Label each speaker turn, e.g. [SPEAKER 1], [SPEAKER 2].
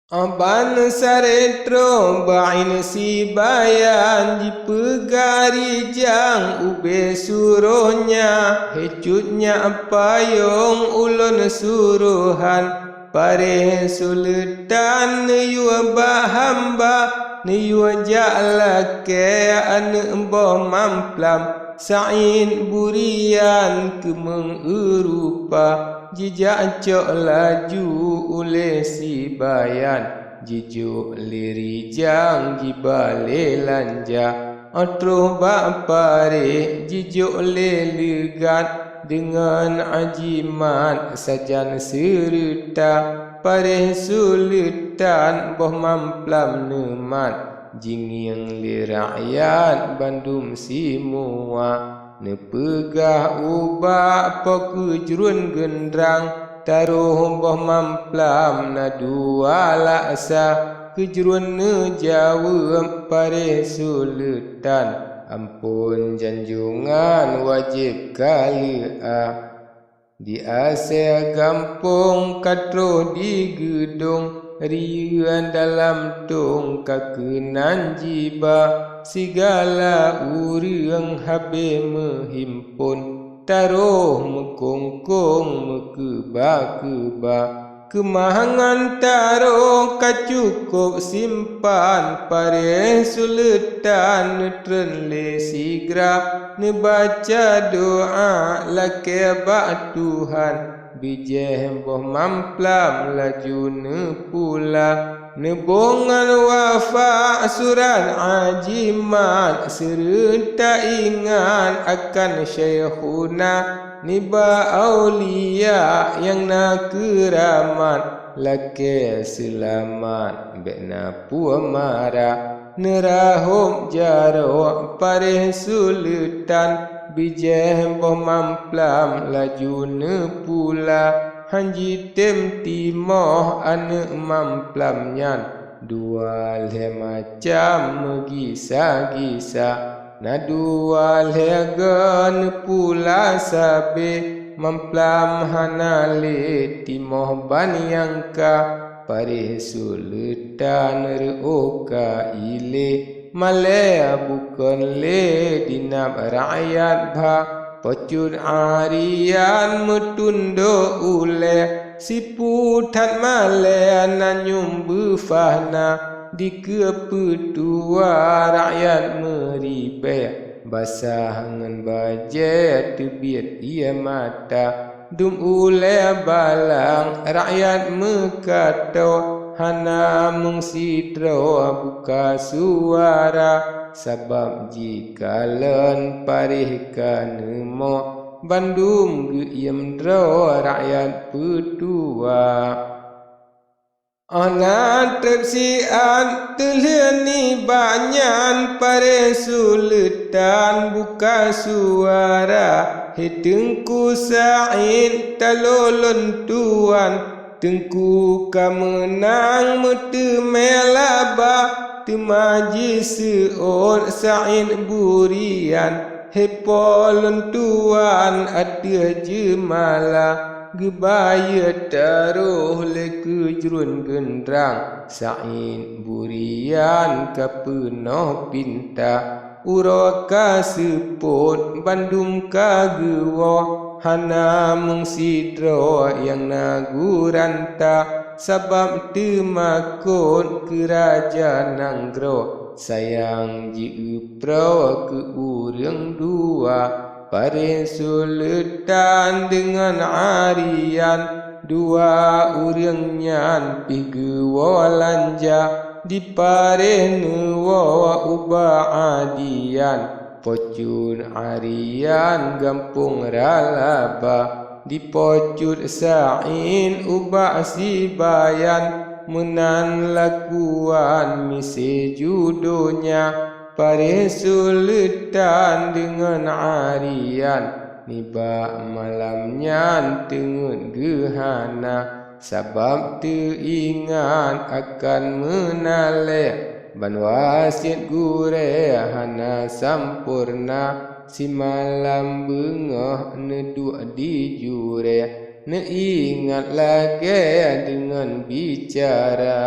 [SPEAKER 1] Aban saretro bain si bayan dipegari jang ube suruhnya hecutnya payung ulun suruhan pare sultan yu bahamba yu ja'la ke an boh mamplam sain burian kemeng erupa jijak cok laju oleh si bayan jijuk liri jang jibale lanja otro bak pare jijuk lelegat dengan ajimat sajan serta pare sultan boh mamplam nemat jinging li rakyat bandum si mua nepegah ubak pekejrun gendrang taruh boh mamplam na dua laksa kejrun ne jawab pare sultan ampun janjungan wajib kali di Asia gampung katro di gedung rian dalam tung kakenan jiba segala urang habe menghimpun taruh mekongkong mekeba-keba kemahangan taruh kacukup simpan pare sultan netren le sigra ne baca doa lake bak Tuhan bijeh boh mamplam laju ne pula ne bongan wafa surat ajimat serta ingat akan syekhuna niba aulia yang nak keramat lake selamat bekna puamara nerahum jaro pare sultan bijeh boh mamplam laju ne pula hanji tem timoh ane mamplam nyan dua le macam megisa-gisa na dua legan pula sabe mamplam hanale timoh banyangka pare sultan reoka ile malaya bukan le dinam rakyat bha pecun arian metundo ule si putat malaya nanyum bufahna di kepetua rakyat meribe basah ngan bajet tebiat ia mata dum ule balang rakyat mekato hana mengsidro buka suara sebab jika len parihkan mo bandum geiem dro rakyat petua Anak tersian teleni banyan pare sultan buka suara hitengku sain talolon tuan tengku kamenang mete melaba temaji seon sain burian hepolon tuan ada jemala gebaya taruh le kejrun gendrang sain burian kapenoh pinta uraka seput bandum kagewo hana mengsidro yang naguranta sabab temakut kerajaan nanggro sayang jiupro ke urang dua pare sultan dengan arian dua urang nyan pige walanja di pare nuwa uba adian pocun arian gampung ralaba di pocut sain uba si bayan menan lakuan misi judonya pare sultan dengan arian niba malamnya tengun gehana sabab teringat akan menale ban wasit gure hana sampurna si malam bengah neduk di jure ne ingat lagi dengan bicara